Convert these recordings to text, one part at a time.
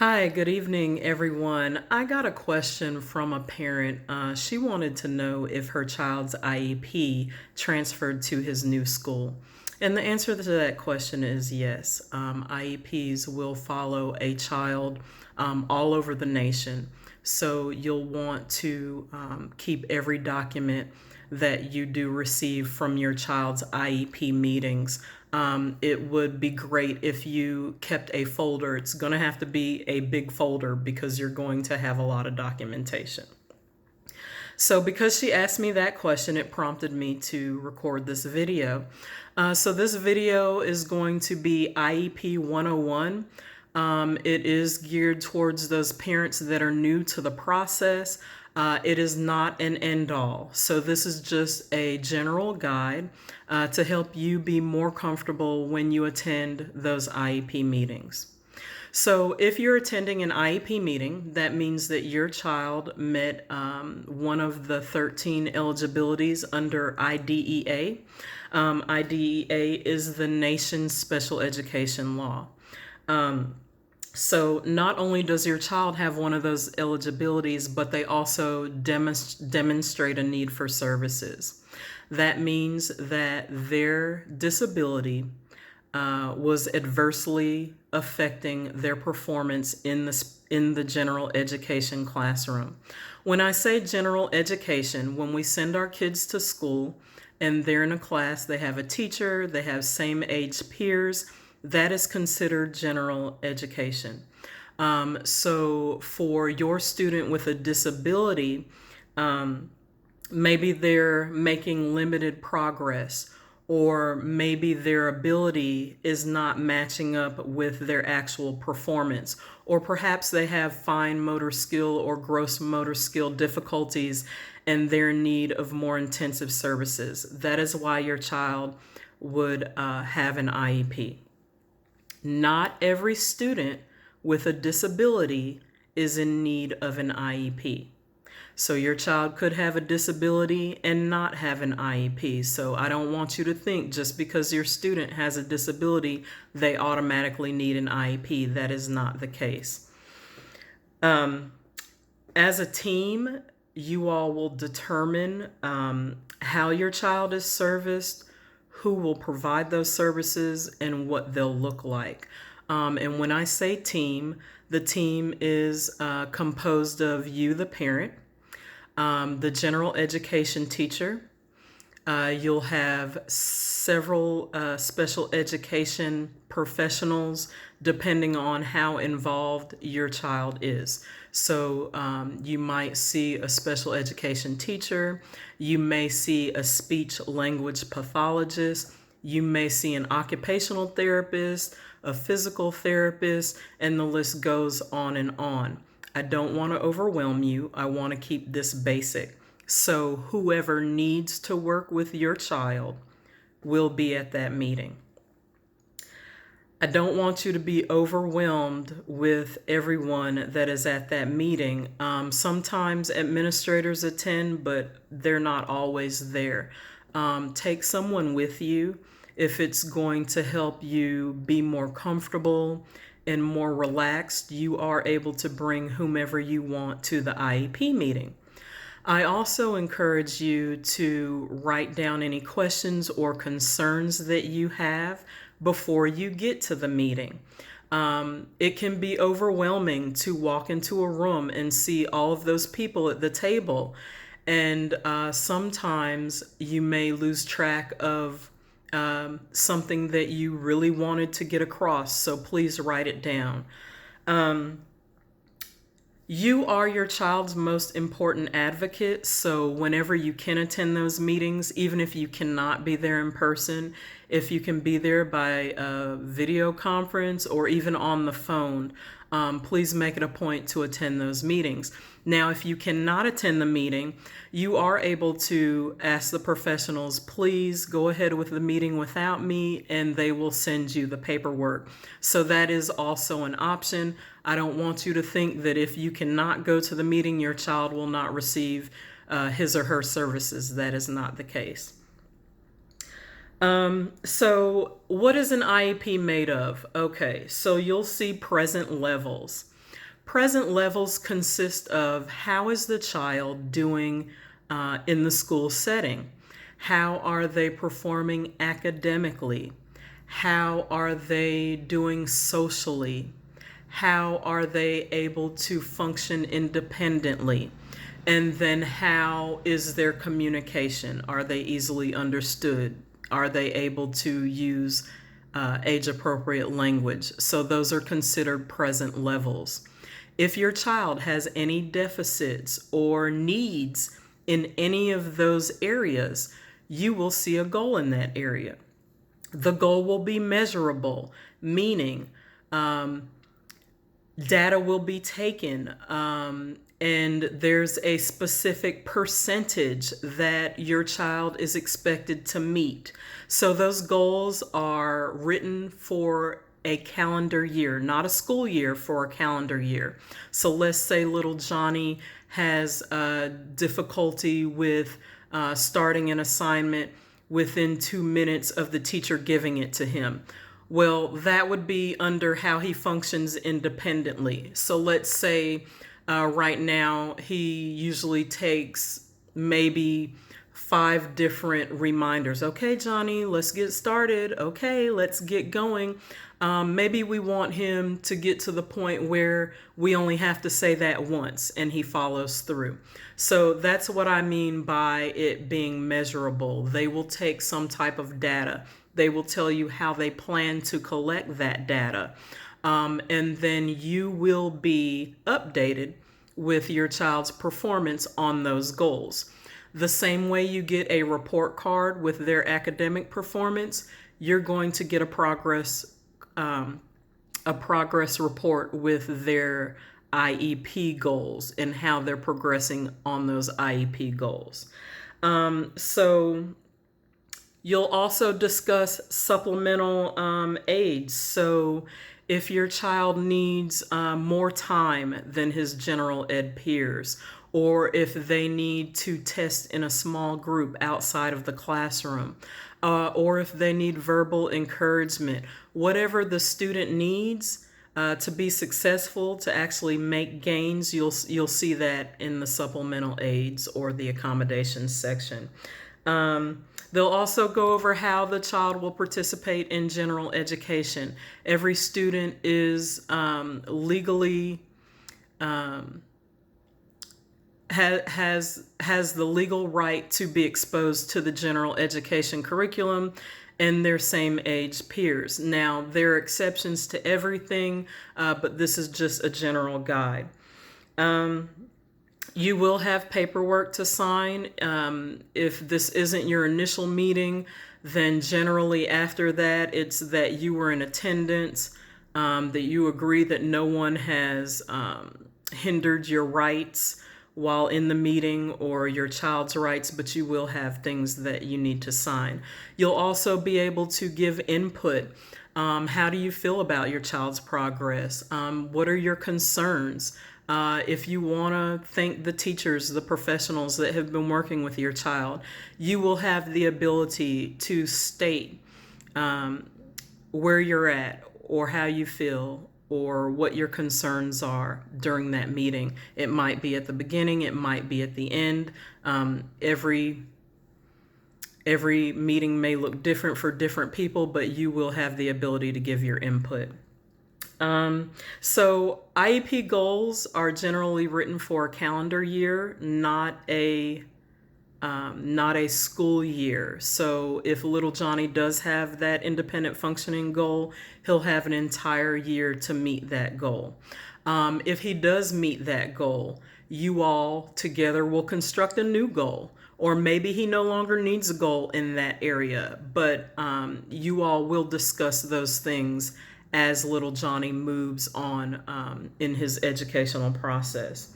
Hi, good evening, everyone. I got a question from a parent. She wanted to know if her child's IEP transferred to his new school. And the answer to that question is yes. IEPs will follow a child all over the nation. So you'll want to keep every document that you do receive from your child's IEP meetings. It would be great if you kept a folder. It's going to have to be a big folder because you're going to have a lot of documentation. So because she asked me that question, it prompted me to record this video. So this video is going to be IEP 101. It is geared towards those parents that are new to the process. It is not an end-all. So this is just a general guide to help you be more comfortable when you attend those IEP meetings. So if you're attending an IEP meeting, that means that your child met one of the 13 eligibilities under IDEA. IDEA is the nation's special education law. So not only does your child have one of those eligibilities, but they also demonstrate a need for services. That means that their disability was adversely affecting their performance in the general education classroom. When I say general education, when we send our kids to school and they're in a class, they have a teacher, they have same age peers, that is considered general education. So for your student with a disability, maybe they're making limited progress, or maybe their ability is not matching up with their actual performance, or perhaps they have fine motor skill or gross motor skill difficulties and they're in need of more intensive services. That is why your child would have an IEP. Not every student with a disability is in need of an IEP. So your child could have a disability and not have an IEP. So I don't want you to think just because your student has a disability, they automatically need an IEP. That is not the case. As a team, you all will determine how your child is serviced, who will provide those services, and what they'll look like. And when I say team, the team is composed of you, the parent, the general education teacher. You'll have several special education professionals depending on how involved your child is. So you might see a special education teacher, you may see a speech language pathologist, you may see an occupational therapist, a physical therapist, and the list goes on and on. I don't want to overwhelm you. I want to keep this basic. So whoever needs to work with your child will be at that meeting. I don't want you to be overwhelmed with everyone that is at that meeting. Sometimes administrators attend, but they're not always there. Take someone with you if it's going to help you be more comfortable and more relaxed. You are able to bring whomever you want to the IEP meeting. I also encourage you to write down any questions or concerns that you have before you get to the meeting. It can be overwhelming to walk into a room and see all of those people at the table. And sometimes you may lose track of something that you really wanted to get across. So please write it down. You are your child's most important advocate, so whenever you can attend those meetings, even if you cannot be there in person, if you can be there by a video conference or even on the phone, please make it a point to attend those meetings. Now, if you cannot attend the meeting, you are able to ask the professionals, please go ahead with the meeting without me, and they will send you the paperwork. So that is also an option. I don't want you to think that if you cannot go to the meeting, your child will not receive his or her services. That is not the case. So what is an IEP made of? Okay, so you'll see present levels. Present levels consist of how is the child doing in the school setting? How are they performing academically? How are they doing socially? How are they able to function independently? And then how is their communication? Are they easily understood? Are they able to use age appropriate language? So those are considered present levels. If your child has any deficits or needs in any of those areas, you will see a goal in that area. The goal will be measurable, meaning data will be taken, and there's a specific percentage that your child is expected to meet. So those goals are written for a calendar year, not a school year, for a calendar year. So let's say little Johnny has difficulty with starting an assignment within 2 minutes of the teacher giving it to him. Well, that would be under how he functions independently. So let's say right now he usually takes maybe 5 different reminders. Okay, Johnny, let's get started. Okay, let's get going. Maybe we want him to get to the point where we only have to say that once and he follows through. So that's what I mean by it being measurable. They will take some type of data. They will tell you how they plan to collect that data. And then you will be updated with your child's performance on those goals. The same way you get a report card with their academic performance, you're going to get a progress report with their IEP goals and how they're progressing on those IEP goals. So you'll also discuss supplemental aids. So if your child needs more time than his general ed peers, or if they need to test in a small group outside of the classroom, or if they need verbal encouragement, whatever the student needs to be successful, to actually make gains, you'll see that in the supplemental aids or the accommodations section. They'll also go over how the child will participate in general education. Every student is legally has the legal right to be exposed to the general education curriculum and their same age peers. Now, there are exceptions to everything, but this is just a general guide. You will have paperwork to sign. If this isn't your initial meeting, then generally after that, it's that you were in attendance, that you agree that no one has hindered your rights while in the meeting or your child's rights, but you will have things that you need to sign. You'll also be able to give input. How do you feel about your child's progress? What are your concerns? If you want to thank the teachers, the professionals that have been working with your child, you will have the ability to state where you're at or how you feel or what your concerns are during that meeting. It might be at the beginning, it might be at the end. Every meeting may look different for different people, but you will have the ability to give your input. So IEP goals are generally written for a calendar year, not a school year. So if little Johnny does have that independent functioning goal, he'll have an entire year to meet that goal. If he does meet that goal, you all together will construct a new goal. Or maybe he no longer needs a goal in that area, but you all will discuss those things as little Johnny moves on in his educational process.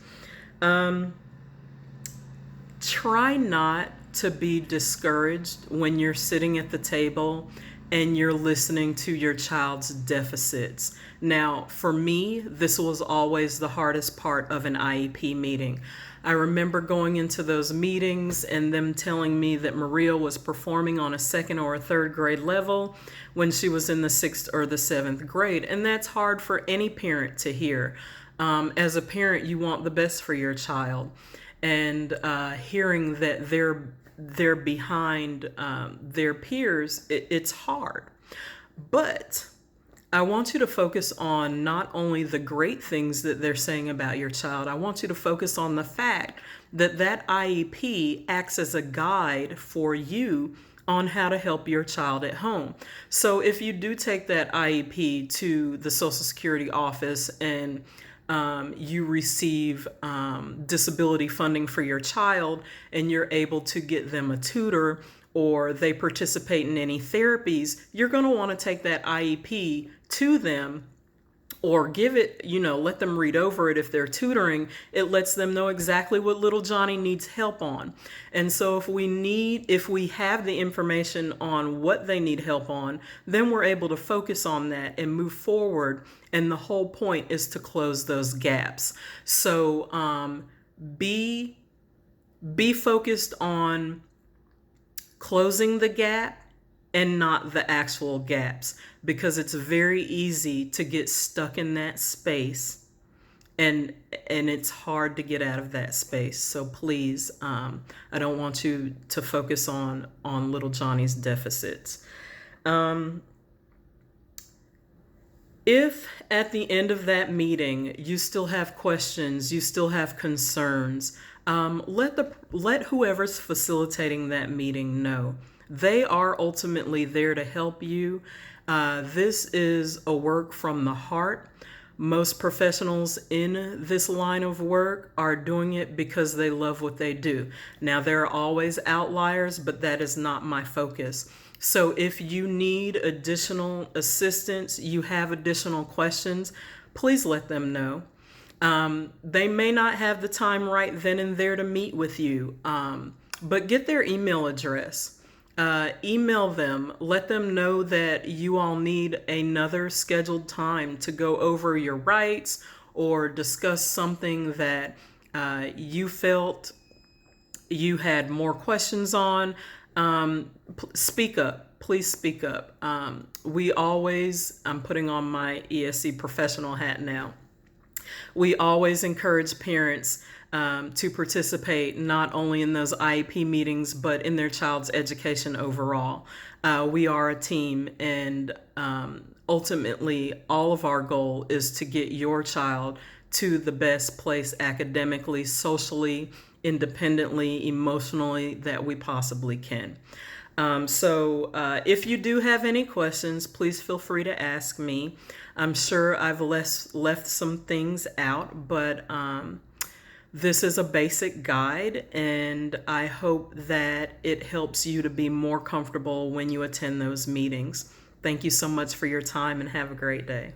Try not to be discouraged when you're sitting at the table and you're listening to your child's deficits. Now, for me, this was always the hardest part of an IEP meeting. I remember going into those meetings and them telling me that Maria was performing on a 2nd or a 3rd grade level when she was in the 6th or the 7th grade. And that's hard for any parent to hear. As a parent, you want the best for your child, and hearing that they're behind their peers, it's hard. But I want you to focus on not only the great things that they're saying about your child, I want you to focus on the fact that that IEP acts as a guide for you on how to help your child at home. So if you do take that IEP to the Social Security office and you receive disability funding for your child, and you're able to get them a tutor, or they participate in any therapies, you're going to want to take that IEP to them, or give it, let them read over it. If they're tutoring, it lets them know exactly what little Johnny needs help on. And so if we have the information on what they need help on, then we're able to focus on that and move forward. And the whole point is to close those gaps. So be focused on closing the gap and not the actual gaps, because it's very easy to get stuck in that space, and it's hard to get out of that space. So please, I don't want you to focus on little Johnny's deficits. If at the end of that meeting you still have questions, you still have concerns, let whoever's facilitating that meeting know. They are ultimately there to help you. This is a work from the heart. Most professionals in this line of work are doing it because they love what they do. Now, there are always outliers, but that is not my focus. So if you need additional assistance, you have additional questions, please let them know. They may not have the time right then and there to meet with you, but get their email address. Email them, let them know that you all need another scheduled time to go over your rights or discuss something that you felt you had more questions on. Speak up. Please speak up. I'm putting on my ESC professional hat now. We always encourage parents to participate not only in those IEP meetings, but in their child's education overall. We are a team, and ultimately, all of our goal is to get your child to the best place academically, socially, independently, emotionally that we possibly can. So if you do have any questions, please feel free to ask me. I'm sure I've left some things out, but this is a basic guide, and I hope that it helps you to be more comfortable when you attend those meetings. Thank you so much for your time, and have a great day.